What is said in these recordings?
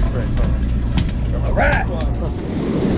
finger spray. All right.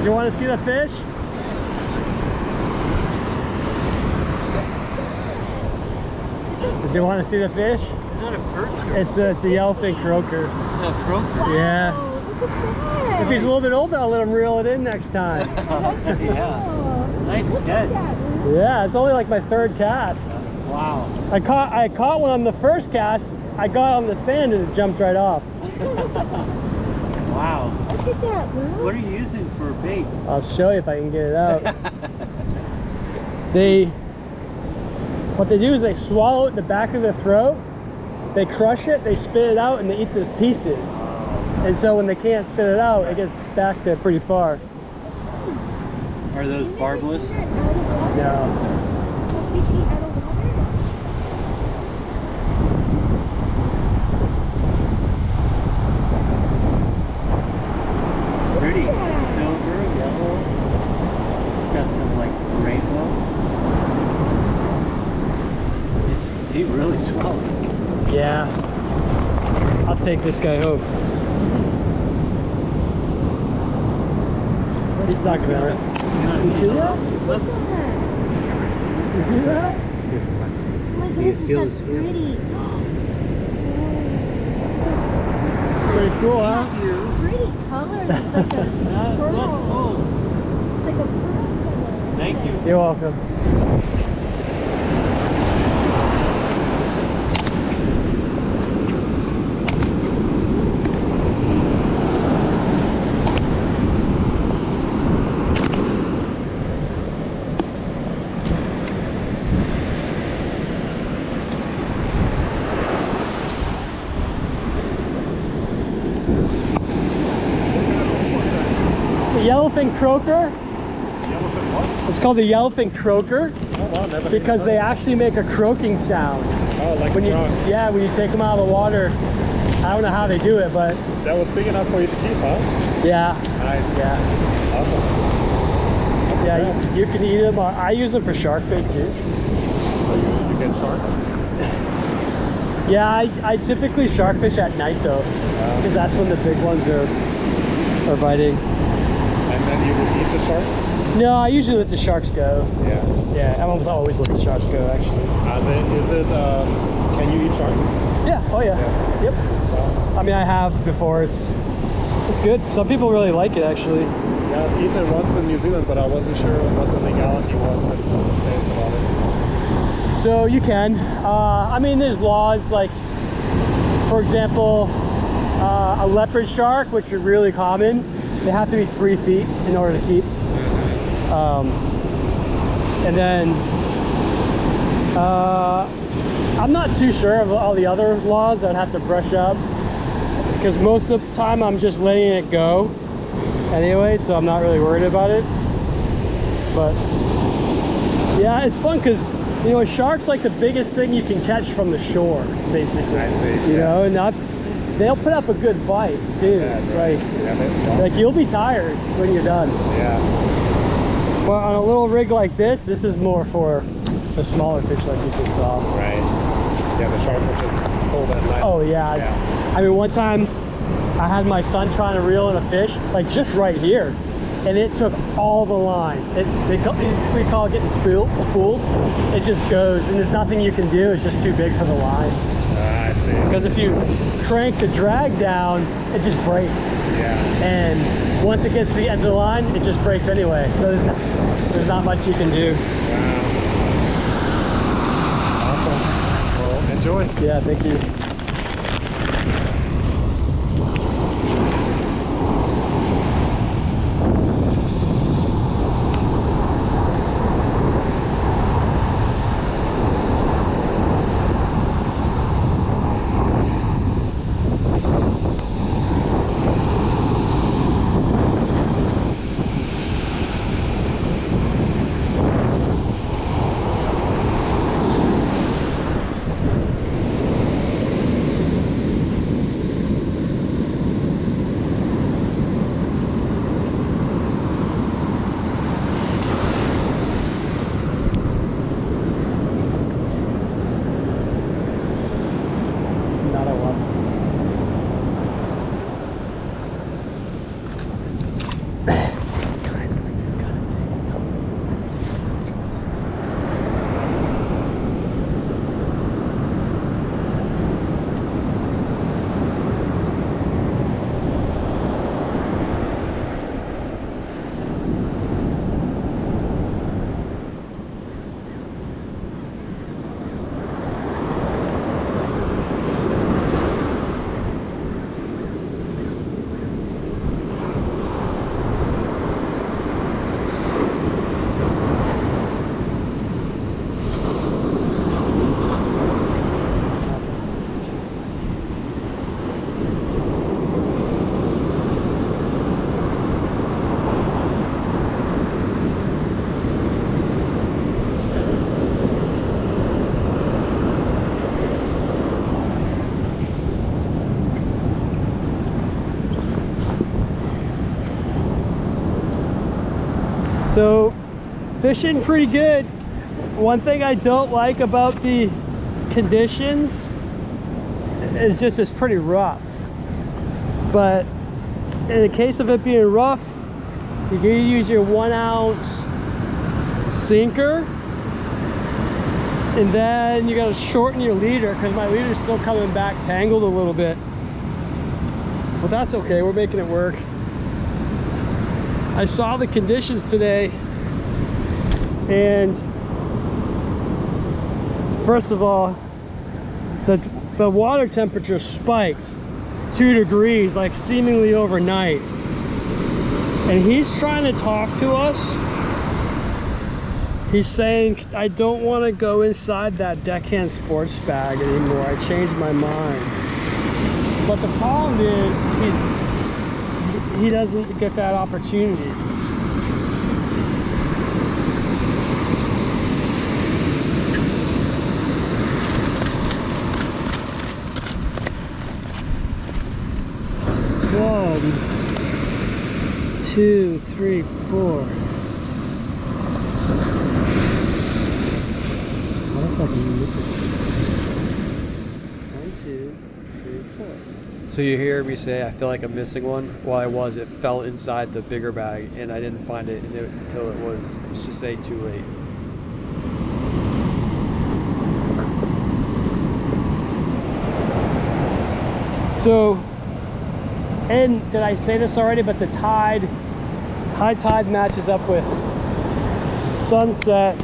You want to see the fish? Does he want to see the fish? Is that a perch? It's a yellow fin croaker. A croaker? Wow, Yeah. look at that. If he's a little bit older, I'll let him reel it in next time. That's Yeah. cool. Nice Look catch. at that. Yeah, it's only like my third cast. Wow. I caught one on the first cast. I got on the sand and it jumped right off. Wow. Look at that, Lou. What are you using for bait? I'll show you if I can get it out. What they do is they swallow it in the back of their throat, they crush it, they spit it out, and they eat the pieces. And so when they can't spit it out, it gets back there pretty far. Are those barbless? No. Fishy out of water? Pretty. Silver, yellow. Got some like rainbow. He really swelled. Yeah. I'll take this guy home. He's not gonna. You see that? Look at that. You see that? Oh my goodness, feel it's the so skin? pretty. Pretty cool, huh? Pretty colors. It's like a pearl. That's cool. It's like a pearl color. Thank you. You're welcome. It's a yellowfin croaker. Yellowfin what? It's called the yellowfin croaker Oh wow, never because they actually make a croaking sound. Oh, like When a you, frog. yeah, when you take them out of the water. I don't know how they do it, but That was big enough for you to keep, huh? yeah, Nice. yeah, Awesome. yeah. You can eat them. I use them for shark bait too. So you get shark? Yeah, I typically shark fish at night though, because that's when the big ones are biting. And then you would eat the shark? No, I usually let the sharks go. Yeah. Yeah, I always let the sharks go actually. Is it, can you eat shark? Yeah. Oh yeah. Yep. I mean, I have before. It's good. Some people really like it actually. Yeah, I've eaten it once in New Zealand, but I wasn't sure what the legality was in the States about it. So you can. I mean, there's laws like, for example, a leopard shark, which are really common. They have to be 3 feet in order to keep. And then I'm not too sure of all the other laws. I'd have to brush up because most of the time I'm just letting it go anyway, so I'm not really worried about it. But yeah, it's fun because you know, a shark's like the biggest thing you can catch from the shore, basically. I see. You know, and they'll put up a good fight too. Yeah, right. Yeah, Like you'll be tired when you're done. yeah. But on a little rig like this is more for the smaller fish like you just saw. Right. Yeah, the shark will just pull that line. Oh yeah, I mean, one time I had my son trying to reel in a fish, like just right here, and it took all the line. We call it getting spooled. It just goes, and there's nothing you can do. It's just too big for the line. I see. Because if you crank the drag down, it just breaks. Yeah. And once it gets to the end of the line, it just breaks anyway. So there's not much you can do. Wow. Awesome. Well, enjoy. Yeah, thank you. So fishing pretty good. One thing I don't like about the conditions is just it's pretty rough. But in the case of it being rough, you're gonna use your 1 ounce sinker, and then you gotta shorten your leader because my leader's still coming back tangled a little bit. But that's okay, we're making it work. I saw the conditions today, and first of all, the water temperature spiked 2 degrees like seemingly overnight. And he's trying to talk to us. He's saying, I don't want to go inside that deckhand sports bag anymore. I changed my mind. But the problem is, he doesn't get that opportunity. One, 2, 3, 4. What if I can miss it? 1, 2, 3, 4. So you hear me say I feel like I'm missing one? Well, it fell inside the bigger bag and I didn't find it until it was, let's just say, too late. So, and did I say this already, but the high tide matches up with sunset.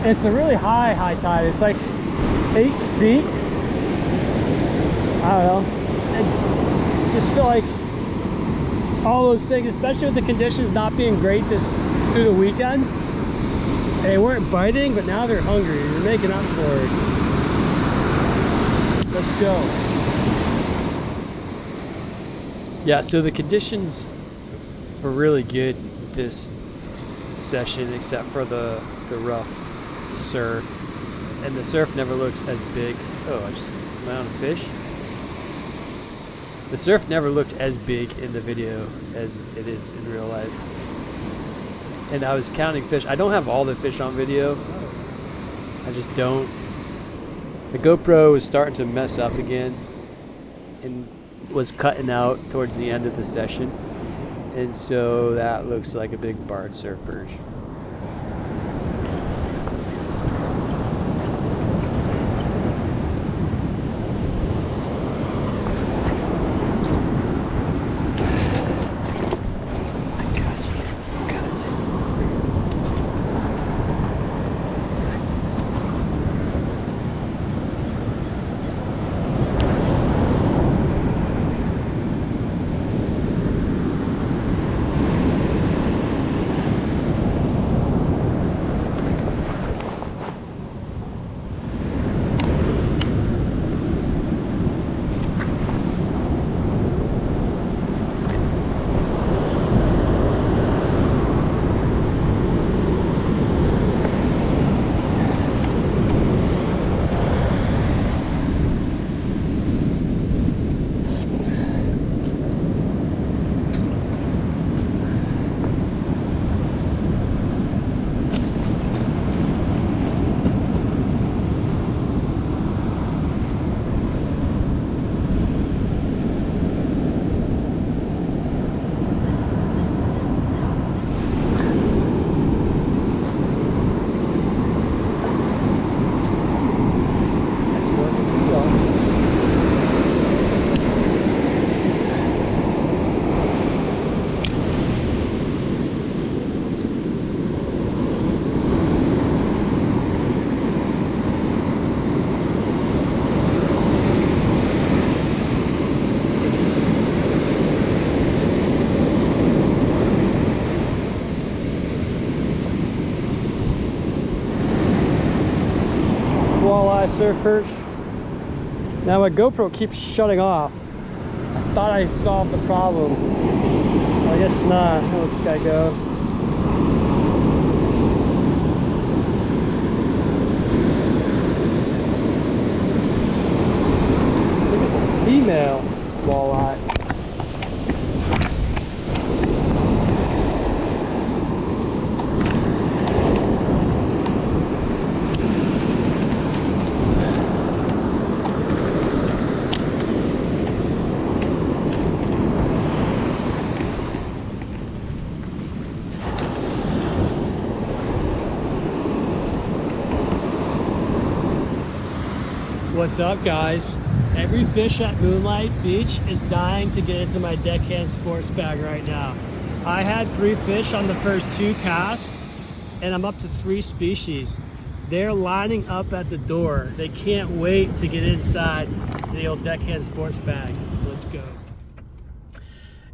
It's a really high tide. It's like 8 feet. I don't know. I just feel like all those things, especially with the conditions not being great through the weekend. They weren't biting, but now they're hungry. They're making up for it. Let's go. Yeah, so the conditions were really good this session, except for the rough surf. And the surf never looks as big. Oh, am I on a fish? The surf never looked as big in the video as it is in real life. And I was counting fish. I don't have all the fish on video. I just don't. The GoPro was starting to mess up again and was cutting out towards the end of the session, and so that looks like a big barred surf perch. Surf perch. Now my GoPro keeps shutting off. I thought I solved the problem. Well, I guess not. I'll let this guy go. I think it's a female walleye. What's up, guys? Every fish at Moonlight Beach is dying to get into my deckhand sports bag right now. I had 3 fish on the first 2 casts, and I'm up to 3 species. They're lining up at the door. They can't wait to get inside the old deckhand sports bag. Let's go.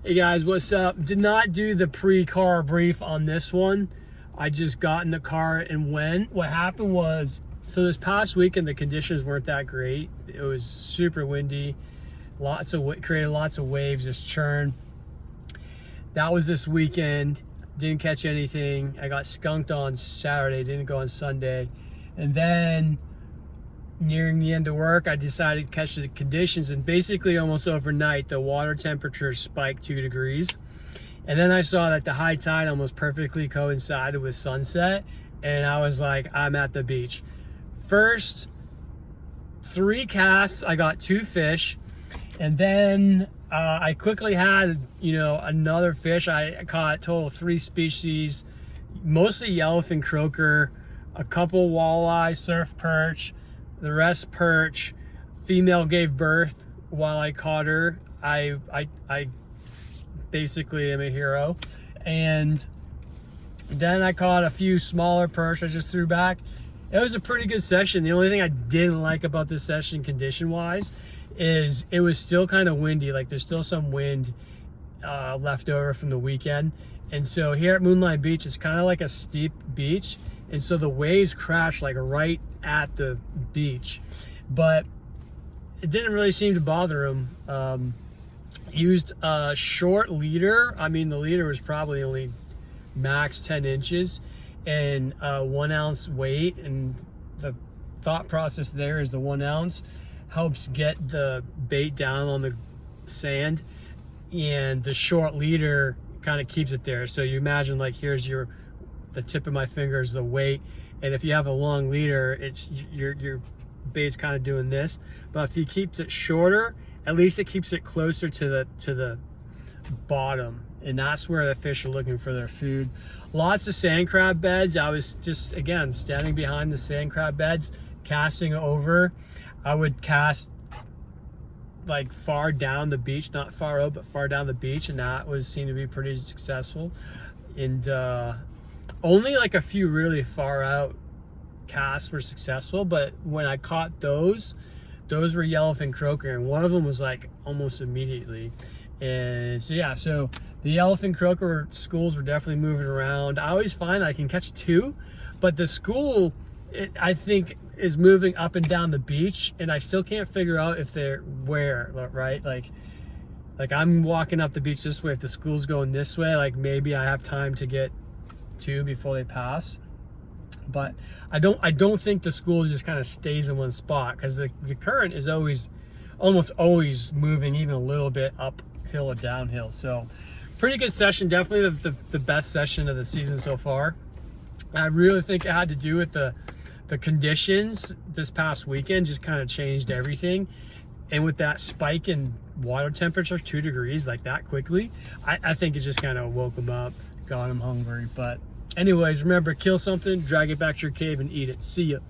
Hey guys, what's up? Did not do the pre-car brief on this one. I just got in the car and went. What happened was, so this past weekend the conditions weren't that great. It was super windy, created lots of waves, just churn. That was this weekend. Didn't catch anything. I got skunked on Saturday, didn't go on Sunday. And then nearing the end of work, I decided to catch the conditions, and basically almost overnight the water temperature spiked 2 degrees. And then I saw that the high tide almost perfectly coincided with sunset, and I was like, I'm at the beach. First 3 casts, I got 2 fish, and then I quickly had, another fish. I caught a total of 3 species, mostly Yellow Fin Croaker, a couple walleye, surf perch, the rest perch. Female gave birth while I caught her. I basically am a hero. And then I caught a few smaller perch I just threw back. It was a pretty good session. The only thing I didn't like about this session condition wise is it was still kind of windy. Like there's still some wind left over from the weekend. And so here at Moonlight Beach, it's kind of like a steep beach. And so the waves crash like right at the beach, but it didn't really seem to bother him. Used a short leader. I mean, the leader was probably only max 10 inches and 1 ounce weight. And the thought process there is the 1 ounce helps get the bait down on the sand, and the short leader kind of keeps it there. So you imagine, like, here's the tip of my finger is the weight, and if you have a long leader, it's your bait's kind of doing this. But if he keeps it shorter, at least it keeps it closer to the bottom, and that's where the fish are looking for their food. Lots of sand crab beds. I was just, again, standing behind the sand crab beds, casting over. I would cast like far down the beach, not far out, but far down the beach, and that seemed to be pretty successful. And only like a few really far out casts were successful, but when I caught those were Yellow Fin Croaker, and one of them was like almost immediately. And so yeah, so the Yellow Fin Croaker schools were definitely moving around. I always find I can catch 2, but the school, I think, is moving up and down the beach, and I still can't figure out if they're where, right? Like I'm walking up the beach this way. If the school's going this way, like maybe I have time to get 2 before they pass. But I don't think the school just kind of stays in one spot, because the current is almost always moving even a little bit uphill or downhill. So pretty good session, definitely the best session of the season so far. I really think it had to do with the conditions this past weekend. Just kind of changed everything, and with that spike in water temperature, 2 degrees like that quickly, I think it just kind of woke them up, got them hungry. But anyways, remember, kill something, drag it back to your cave, and eat it. See ya.